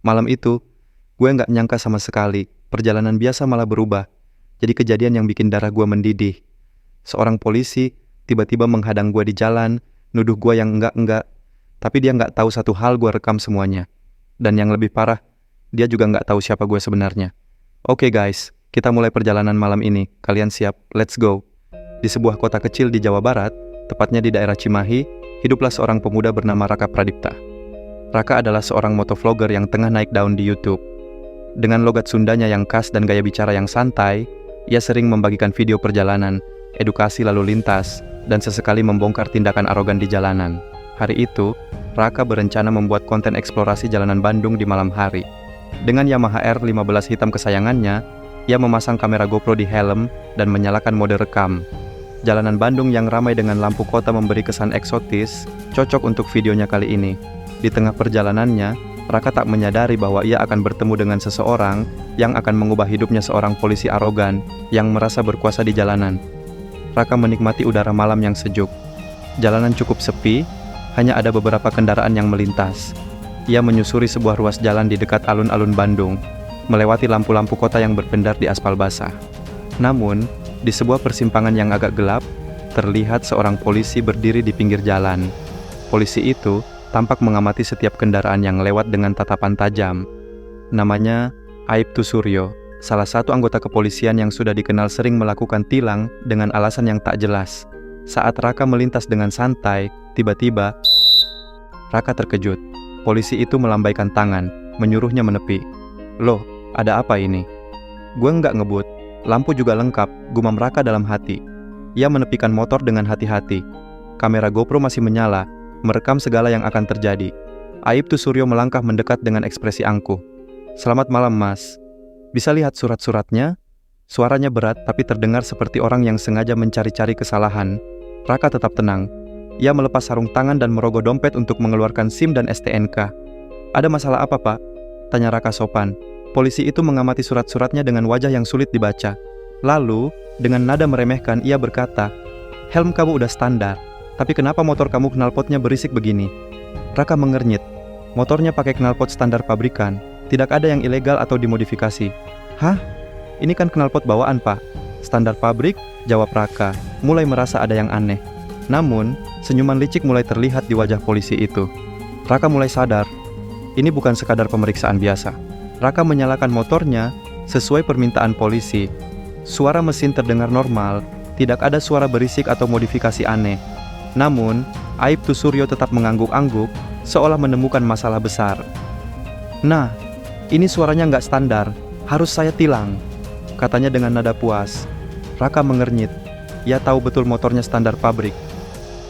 Malam itu, gue nggak nyangka sama sekali, perjalanan biasa malah berubah. Jadi kejadian yang bikin darah gue mendidih. Seorang polisi tiba-tiba menghadang gue di jalan, nuduh gue yang enggak-enggak. Tapi dia nggak tahu satu hal, gue rekam semuanya. Dan yang lebih parah, dia juga nggak tahu siapa gue sebenarnya. Oke guys, kita mulai perjalanan malam ini. Kalian siap? Let's go. Di sebuah kota kecil di Jawa Barat, tepatnya di daerah Cimahi, hiduplah seorang pemuda bernama Raka Pradipta. Raka adalah seorang motovlogger yang tengah naik daun di YouTube. Dengan logat Sundanya yang khas dan gaya bicara yang santai, ia sering membagikan video perjalanan, edukasi lalu lintas, dan sesekali membongkar tindakan arogan di jalanan. Hari itu, Raka berencana membuat konten eksplorasi jalanan Bandung di malam hari. Dengan Yamaha R15 hitam kesayangannya, ia memasang kamera GoPro di helm dan menyalakan mode rekam. Jalanan Bandung yang ramai dengan lampu kota memberi kesan eksotis, cocok untuk videonya kali ini. Di tengah perjalanannya, Raka tak menyadari bahwa ia akan bertemu dengan seseorang yang akan mengubah hidupnya, seorang polisi arogan yang merasa berkuasa di jalanan. Raka menikmati udara malam yang sejuk. Jalanan cukup sepi, hanya ada beberapa kendaraan yang melintas. Ia menyusuri sebuah ruas jalan di dekat alun-alun Bandung, melewati lampu-lampu kota yang berpendar di aspal basah. Namun, di sebuah persimpangan yang agak gelap, terlihat seorang polisi berdiri di pinggir jalan. Polisi itu tampak mengamati setiap kendaraan yang lewat dengan tatapan tajam. Namanya Aibtu Suryo, salah satu anggota kepolisian yang sudah dikenal sering melakukan tilang dengan alasan yang tak jelas. Saat Raka melintas dengan santai, tiba-tiba Raka terkejut. Polisi itu melambaikan tangan, menyuruhnya menepi. Loh, ada apa ini? Gue nggak ngebut, lampu juga lengkap, gumam Raka dalam hati. Ia menepikan motor dengan hati-hati. Kamera GoPro masih menyala, merekam segala yang akan terjadi. Aibtu Suryo melangkah mendekat dengan ekspresi angkuh. Selamat malam mas. Bisa lihat surat-suratnya? Suaranya berat tapi terdengar seperti orang yang sengaja mencari-cari kesalahan. Raka tetap tenang. Ia melepas sarung tangan dan merogoh dompet untuk mengeluarkan SIM dan STNK. Ada masalah apa pak? Tanya Raka sopan. Polisi itu mengamati surat-suratnya dengan wajah yang sulit dibaca. Lalu, dengan nada meremehkan, ia berkata, helm kamu udah standar, tapi kenapa motor kamu knalpotnya berisik begini? Raka mengernyit. Motornya pakai knalpot standar pabrikan, tidak ada yang ilegal atau dimodifikasi. Hah? Ini kan knalpot bawaan pak. Standar pabrik, jawab Raka, mulai merasa ada yang aneh. Namun, senyuman licik mulai terlihat di wajah polisi itu. Raka mulai sadar, ini bukan sekadar pemeriksaan biasa. Raka menyalakan motornya sesuai permintaan polisi. Suara mesin terdengar normal, tidak ada suara berisik atau modifikasi aneh. Namun, Aibtu Suryo tetap mengangguk-angguk, seolah menemukan masalah besar. Nah, ini suaranya nggak standar, harus saya tilang, katanya dengan nada puas. Raka mengernyit, ia tahu betul motornya standar pabrik.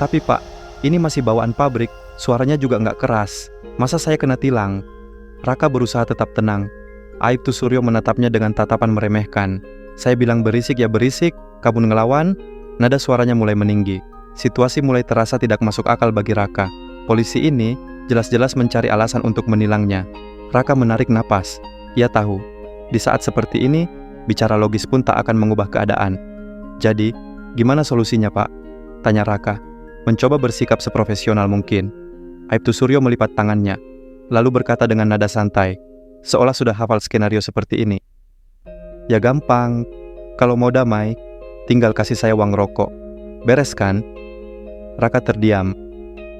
Tapi pak, ini masih bawaan pabrik, suaranya juga nggak keras, masa saya kena tilang? Raka berusaha tetap tenang. Aibtu Suryo menatapnya dengan tatapan meremehkan. Saya bilang berisik ya berisik, kamu ngelawan? Nada suaranya mulai meninggi. Situasi mulai terasa tidak masuk akal bagi Raka. Polisi ini jelas-jelas mencari alasan untuk menilangnya. Raka menarik napas. Ia tahu, di saat seperti ini, bicara logis pun tak akan mengubah keadaan. Jadi, gimana solusinya pak? Tanya Raka, mencoba bersikap seprofesional mungkin. Aibtu Suryo melipat tangannya, lalu berkata dengan nada santai, seolah sudah hafal skenario seperti ini. Ya gampang, kalau mau damai, tinggal kasih saya uang rokok. Beres kan? Raka terdiam.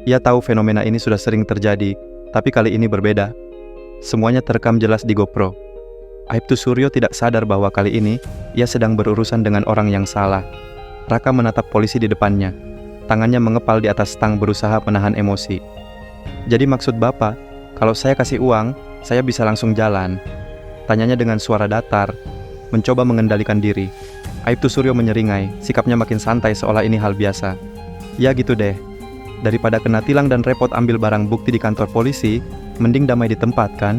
Ia tahu fenomena ini sudah sering terjadi, tapi kali ini berbeda. Semuanya terekam jelas di GoPro. Aibtu Suryo tidak sadar bahwa kali ini ia sedang berurusan dengan orang yang salah. Raka menatap polisi di depannya. Tangannya mengepal di atas stang berusaha menahan emosi. Jadi maksud bapak, kalau saya kasih uang, saya bisa langsung jalan? Tanyanya dengan suara datar, mencoba mengendalikan diri. Aibtu Suryo menyeringai, sikapnya makin santai seolah ini hal biasa. Ya gitu deh, daripada kena tilang dan repot ambil barang bukti di kantor polisi, mending damai di tempat kan?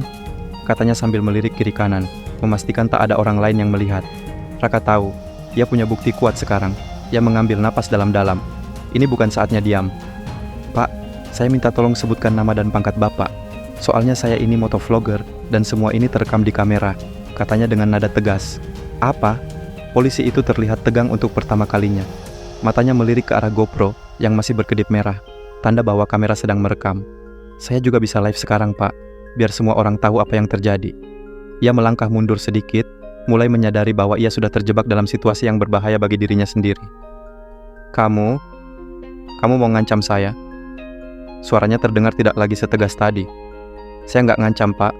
Katanya sambil melirik kiri kanan, memastikan tak ada orang lain yang melihat. Raka tahu, ia punya bukti kuat sekarang. Ia mengambil napas dalam-dalam. Ini bukan saatnya diam. Pak, saya minta tolong sebutkan nama dan pangkat bapak. Soalnya saya ini motovlogger dan semua ini terekam di kamera, katanya dengan nada tegas. Apa? Polisi itu terlihat tegang untuk pertama kalinya. Matanya melirik ke arah GoPro yang masih berkedip merah, tanda bahwa kamera sedang merekam. Saya juga bisa live sekarang, Pak. biar semua orang tahu apa yang terjadi. Ia melangkah mundur sedikit, mulai menyadari bahwa ia sudah terjebak dalam situasi yang berbahaya bagi dirinya sendiri. Kamu mau ngancam saya? Suaranya terdengar tidak lagi setegas tadi. Saya nggak ngancam, Pak.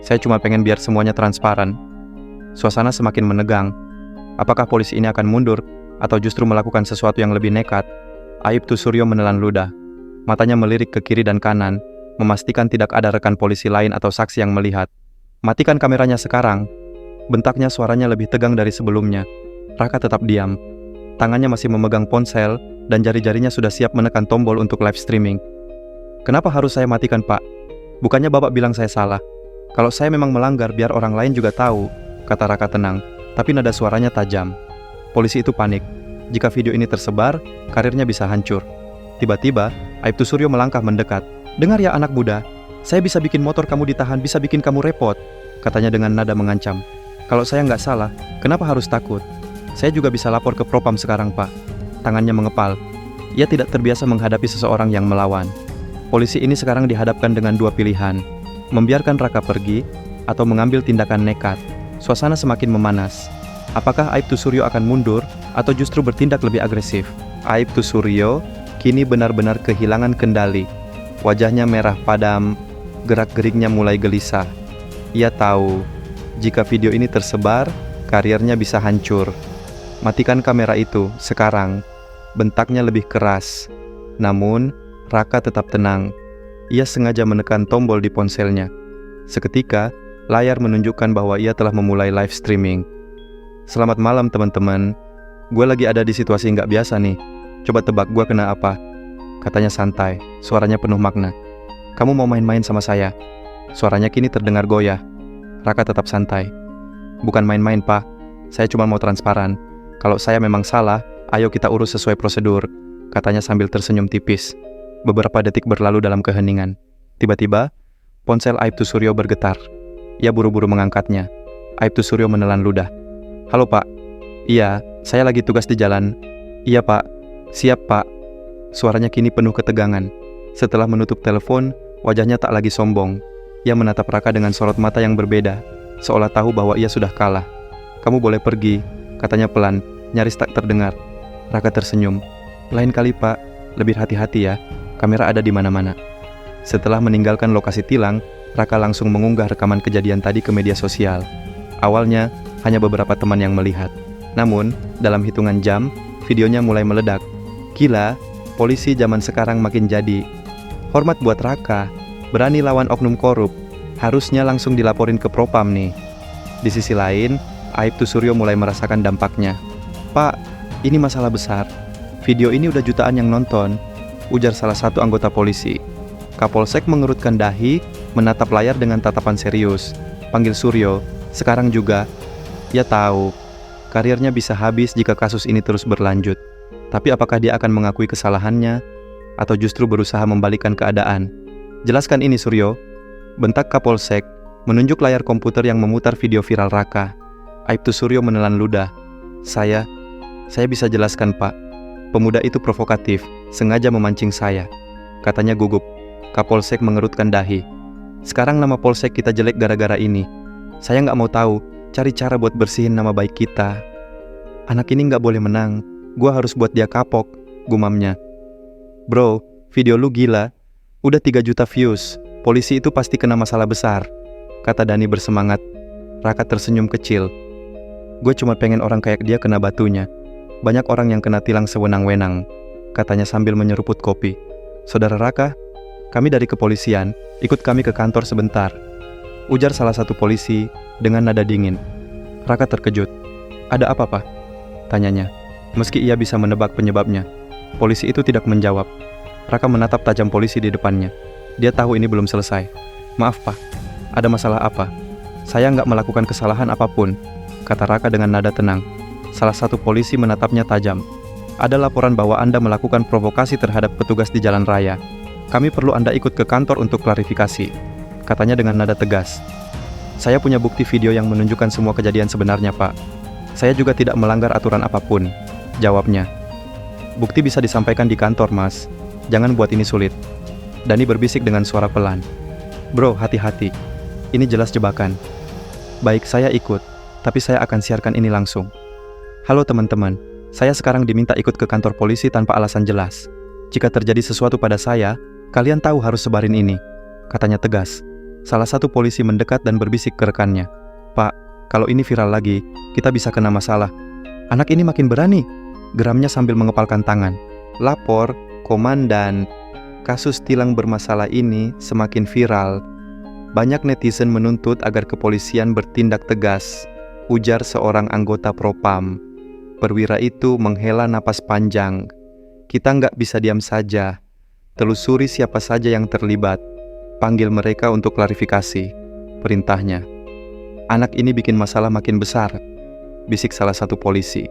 Saya cuma pengen biar semuanya transparan. Suasana semakin menegang. Apakah polisi ini akan mundur, atau justru melakukan sesuatu yang lebih nekat? Aibtu Suryo menelan ludah. Matanya melirik ke kiri dan kanan, memastikan tidak ada rekan polisi lain atau saksi yang melihat. Matikan kameranya sekarang. Bentaknya, suaranya lebih tegang dari sebelumnya. Raka tetap diam. Tangannya masih memegang ponsel, dan jari-jarinya sudah siap menekan tombol untuk live streaming. Kenapa harus saya matikan, Pak? Bukannya Bapak bilang saya salah. Kalau saya memang melanggar biar orang lain juga tahu, kata Raka tenang, tapi nada suaranya tajam. Polisi itu panik. Jika video ini tersebar, karirnya bisa hancur. Tiba-tiba, Aibtu Suryo melangkah mendekat. Dengar ya anak muda, saya bisa bikin motor kamu ditahan, bisa bikin kamu repot, katanya dengan nada mengancam. Kalau saya nggak salah, kenapa harus takut? Saya juga bisa lapor ke Propam sekarang, Pak. Tangannya mengepal. Ia tidak terbiasa menghadapi seseorang yang melawan. Polisi ini sekarang dihadapkan dengan dua pilihan, membiarkan Raka pergi, atau mengambil tindakan nekat. Suasana semakin memanas. Apakah Aibtu Suryo akan mundur, atau justru bertindak lebih agresif? Aibtu Suryo kini benar-benar kehilangan kendali. Wajahnya merah padam, gerak-geriknya mulai gelisah. Ia tahu, jika video ini tersebar, karirnya bisa hancur. Matikan kamera itu, sekarang. Bentaknya lebih keras. Namun, Raka tetap tenang. Ia sengaja menekan tombol di ponselnya. Seketika, layar menunjukkan bahwa ia telah memulai live streaming. Selamat malam teman-teman. Gue lagi ada di situasi nggak biasa nih. Coba tebak gue kena apa? Katanya santai, suaranya penuh makna. Kamu mau main-main sama saya? Suaranya kini terdengar goyah. Raka tetap santai. Bukan main-main, Pak. Saya cuma mau transparan. Kalau saya memang salah, ayo kita urus sesuai prosedur, katanya sambil tersenyum tipis. Beberapa detik berlalu dalam keheningan. Tiba-tiba, ponsel Aibtu Suryo bergetar. Ia buru-buru mengangkatnya. Aibtu Suryo menelan ludah. Halo, Pak. Iya, saya lagi tugas di jalan. Iya, Pak. Siap, Pak. Suaranya kini penuh ketegangan. Setelah menutup telepon, wajahnya tak lagi sombong. Ia menatap Raka dengan sorot mata yang berbeda, seolah tahu bahwa ia sudah kalah. Kamu boleh pergi, katanya pelan, nyaris tak terdengar. Raka tersenyum. Lain kali, Pak, lebih hati-hati ya. Kamera ada di mana-mana. Setelah meninggalkan lokasi tilang, Raka langsung mengunggah rekaman kejadian tadi ke media sosial. Awalnya, hanya beberapa teman yang melihat. Namun, dalam hitungan jam, videonya mulai meledak. Gila, polisi zaman sekarang makin jadi. Hormat buat Raka, berani lawan oknum korup. Harusnya langsung dilaporin ke Propam nih. Di sisi lain, Aibtu Suryo mulai merasakan dampaknya. Pak, ini masalah besar. Video ini udah jutaan yang nonton, ujar salah satu anggota polisi. Kapolsek mengerutkan dahi, menatap layar dengan tatapan serius. Panggil Suryo, sekarang juga. Ia tahu, karirnya bisa habis jika kasus ini terus berlanjut. Tapi apakah dia akan mengakui kesalahannya, atau justru berusaha membalikkan keadaan? Jelaskan ini, Suryo. Bentak Kapolsek, menunjuk layar komputer yang memutar video viral Raka. Aibtu Suryo menelan ludah. Saya bisa jelaskan, Pak. Pemuda itu provokatif, sengaja memancing saya, katanya gugup. Kapolsek mengerutkan dahi. Sekarang nama polsek kita jelek gara-gara ini. Saya nggak mau tahu, cari cara buat bersihin nama baik kita. Anak ini nggak boleh menang. Gua harus buat dia kapok, gumamnya. Bro, video lu gila. Udah 3 juta views. Polisi itu pasti kena masalah besar, kata Dani bersemangat. Raka tersenyum kecil. Gue cuma pengen orang kayak dia kena batunya. Banyak orang yang kena tilang sewenang-wenang, katanya sambil menyeruput kopi. Saudara Raka, kami dari kepolisian, ikut kami ke kantor sebentar, ujar salah satu polisi dengan nada dingin. Raka terkejut. Ada apa, Pak? Tanyanya. Meski ia bisa menebak penyebabnya, polisi itu tidak menjawab. Raka menatap tajam polisi di depannya. Dia tahu ini belum selesai. Maaf, Pak. Ada masalah apa? Saya nggak melakukan kesalahan apapun, kata Raka dengan nada tenang. Salah satu polisi menatapnya tajam. Ada laporan bahwa Anda melakukan provokasi terhadap petugas di jalan raya. Kami perlu Anda ikut ke kantor untuk klarifikasi, katanya dengan nada tegas. Saya punya bukti video yang menunjukkan semua kejadian sebenarnya, Pak. Saya juga tidak melanggar aturan apapun, jawabnya. Bukti bisa disampaikan di kantor, Mas. Jangan buat ini sulit. Dani berbisik dengan suara pelan. Bro, hati-hati. Ini jelas jebakan. Baik, saya ikut. Tapi saya akan siarkan ini langsung. Halo teman-teman, saya sekarang diminta ikut ke kantor polisi tanpa alasan jelas. Jika terjadi sesuatu pada saya, kalian tahu harus sebarin ini, katanya tegas. Salah satu polisi mendekat dan berbisik ke rekannya. Pak, kalau ini viral lagi, kita bisa kena masalah. Anak ini makin berani, geramnya sambil mengepalkan tangan. Lapor, komandan, kasus tilang bermasalah ini semakin viral. Banyak netizen menuntut agar kepolisian bertindak tegas, ujar seorang anggota Propam. Perwira itu menghela napas panjang. Kita nggak bisa diam saja. Telusuri siapa saja yang terlibat. Panggil mereka untuk klarifikasi, perintahnya. Anak ini bikin masalah makin besar, bisik salah satu polisi.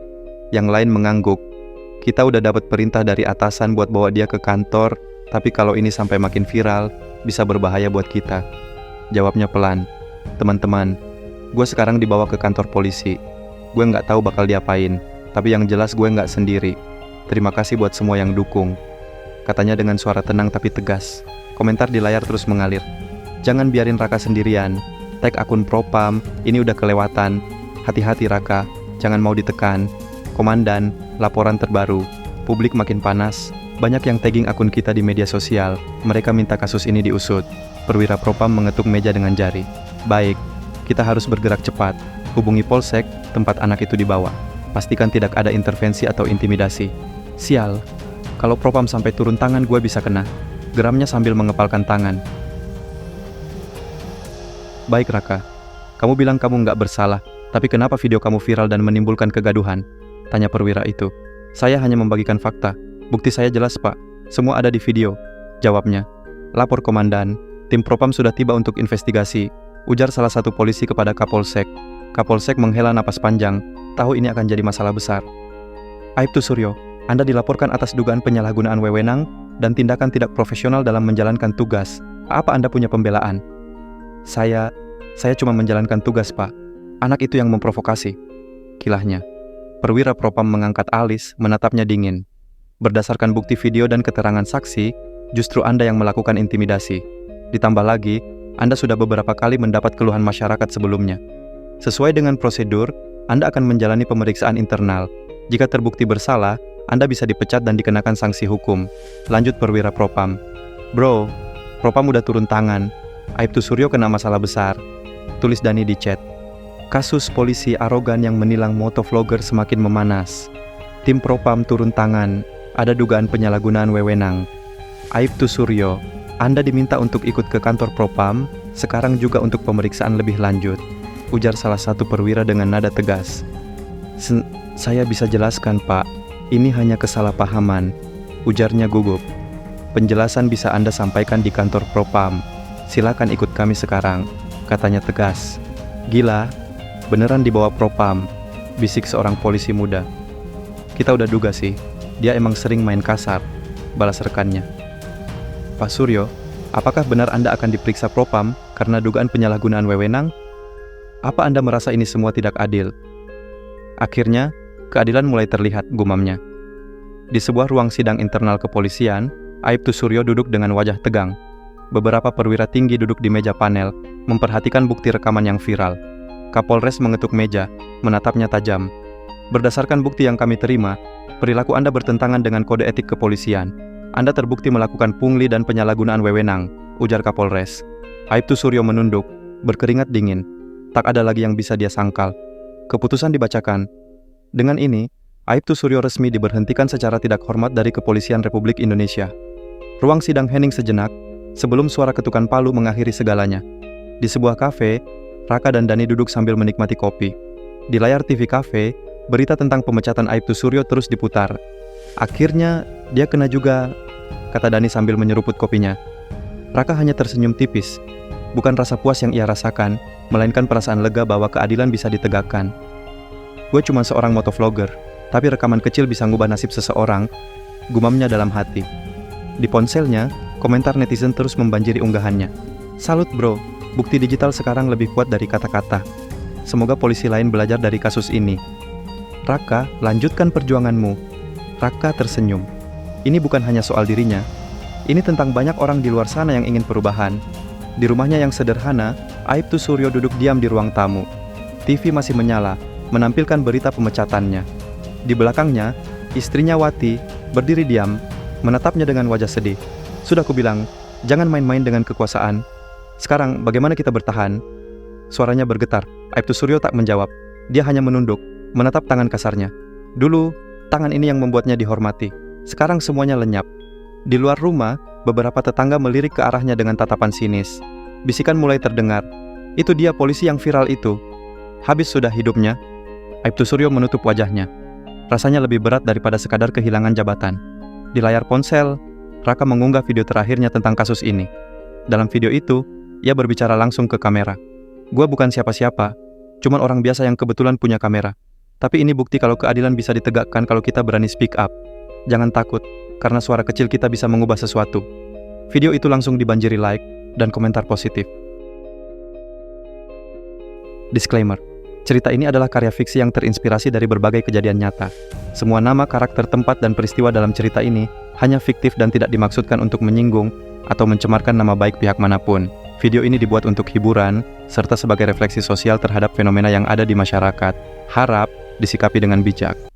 Yang lain mengangguk. Kita udah dapat perintah dari atasan buat bawa dia ke kantor, tapi kalau ini sampai makin viral, bisa berbahaya buat kita. Jawabnya pelan. Teman-teman, gue sekarang dibawa ke kantor polisi. Gue nggak tahu bakal diapain, tapi yang jelas gue nggak sendiri. Terima kasih buat semua yang dukung, katanya dengan suara tenang tapi tegas. Komentar di layar terus mengalir. Jangan biarin Raka sendirian. Tag akun Propam, ini udah kelewatan. Hati-hati Raka, jangan mau ditekan. Komandan, laporan terbaru. Publik makin panas. Banyak yang tagging akun kita di media sosial. Mereka minta kasus ini diusut. Perwira Propam mengetuk meja dengan jari. Baik, kita harus bergerak cepat. Hubungi Polsek, tempat anak itu dibawa. Pastikan tidak ada intervensi atau intimidasi. Sial, kalau Propam sampai turun tangan gue bisa kena. Geramnya sambil mengepalkan tangan. Baik Raka, kamu bilang kamu nggak bersalah, tapi kenapa video kamu viral dan menimbulkan kegaduhan? Tanya perwira itu. Saya hanya membagikan fakta. Bukti saya jelas pak, semua ada di video. Jawabnya. Lapor komandan, tim Propam sudah tiba untuk investigasi. Ujar salah satu polisi kepada Kapolsek. Kapolsek menghela napas panjang, tahu ini akan jadi masalah besar. Aibtu Suryo, Anda dilaporkan atas dugaan penyalahgunaan wewenang dan tindakan tidak profesional dalam menjalankan tugas. Apa Anda punya pembelaan? Saya cuma menjalankan tugas, Pak. Anak itu yang memprovokasi. Kilahnya. Perwira Propam mengangkat alis, menatapnya dingin. Berdasarkan bukti video dan keterangan saksi, justru Anda yang melakukan intimidasi. Ditambah lagi, Anda sudah beberapa kali mendapat keluhan masyarakat sebelumnya. Sesuai dengan prosedur, Anda akan menjalani pemeriksaan internal. Jika terbukti bersalah, Anda bisa dipecat dan dikenakan sanksi hukum. Lanjut perwira Propam. Bro, Propam udah turun tangan. Aibtu Suryo kena masalah besar. Tulis Dani di chat. Kasus polisi arogan yang menilang motovlogger semakin memanas. Tim Propam turun tangan. Ada dugaan penyalahgunaan wewenang. Aibtu Suryo, Anda diminta untuk ikut ke kantor Propam, sekarang juga untuk pemeriksaan lebih lanjut. Ujar salah satu perwira dengan nada tegas. Saya bisa jelaskan, Pak. Ini hanya kesalahpahaman. Ujarnya gugup. Penjelasan bisa Anda sampaikan di kantor Propam. Silakan ikut kami sekarang, katanya tegas. Gila, beneran dibawa Propam, bisik seorang polisi muda. Kita udah duga sih, dia emang sering main kasar, balas rekannya. Pak Suryo, apakah benar Anda akan diperiksa Propam karena dugaan penyalahgunaan wewenang? Apa Anda merasa ini semua tidak adil? Akhirnya, keadilan mulai terlihat, gumamnya. Di sebuah ruang sidang internal kepolisian, Aibtu Suryo duduk dengan wajah tegang. Beberapa perwira tinggi duduk di meja panel, memperhatikan bukti rekaman yang viral. Kapolres mengetuk meja, menatapnya tajam. Berdasarkan bukti yang kami terima, perilaku Anda bertentangan dengan kode etik kepolisian. Anda terbukti melakukan pungli dan penyalahgunaan wewenang, ujar Kapolres. Aibtu Suryo menunduk, berkeringat dingin. Tak ada lagi yang bisa dia sangkal. Keputusan dibacakan. Dengan ini, Aibtu Suryo resmi diberhentikan secara tidak hormat dari Kepolisian Republik Indonesia. Ruang sidang hening sejenak, sebelum suara ketukan palu mengakhiri segalanya. Di sebuah kafe, Raka dan Dani duduk sambil menikmati kopi. Di layar TV kafe, berita tentang pemecatan Aibtu Suryo terus diputar. Akhirnya, dia kena juga, kata Dani sambil menyeruput kopinya. Raka hanya tersenyum tipis. Bukan rasa puas yang ia rasakan, melainkan perasaan lega bahwa keadilan bisa ditegakkan. Gue cuma seorang motovlogger, tapi rekaman kecil bisa ngubah nasib seseorang, gumamnya dalam hati. Di ponselnya, komentar netizen terus membanjiri unggahannya. Salut bro, bukti digital sekarang lebih kuat dari kata-kata. Semoga polisi lain belajar dari kasus ini. Raka, lanjutkan perjuanganmu. Raka tersenyum. Ini bukan hanya soal dirinya. Ini tentang banyak orang di luar sana yang ingin perubahan. Di rumahnya yang sederhana, Aibtu Suryo duduk diam di ruang tamu. TV masih menyala, menampilkan berita pemecatannya. Di belakangnya, istrinya Wati berdiri diam, menatapnya dengan wajah sedih. Sudah kubilang, jangan main-main dengan kekuasaan. Sekarang bagaimana kita bertahan? Suaranya bergetar. Aibtu Suryo tak menjawab. Dia hanya menunduk, menatap tangan kasarnya. Dulu, tangan ini yang membuatnya dihormati. Sekarang semuanya lenyap. Di luar rumah, beberapa tetangga melirik ke arahnya dengan tatapan sinis. Bisikan mulai terdengar. Itu dia polisi yang viral itu. Habis sudah hidupnya. Aibtu Suryo menutup wajahnya. Rasanya lebih berat daripada sekadar kehilangan jabatan. Di layar ponsel, Raka mengunggah video terakhirnya tentang kasus ini. Dalam video itu, ia berbicara langsung ke kamera. Gua bukan siapa-siapa, cuman orang biasa yang kebetulan punya kamera. Tapi ini bukti kalau keadilan bisa ditegakkan kalau kita berani speak up. Jangan takut, karena suara kecil kita bisa mengubah sesuatu. Video itu langsung dibanjiri like dan komentar positif. Disclaimer, cerita ini adalah karya fiksi yang terinspirasi dari berbagai kejadian nyata. Semua nama, karakter, tempat, dan peristiwa dalam cerita ini hanya fiktif dan tidak dimaksudkan untuk menyinggung atau mencemarkan nama baik pihak manapun. Video ini dibuat untuk hiburan, serta sebagai refleksi sosial terhadap fenomena yang ada di masyarakat. Harap disikapi dengan bijak.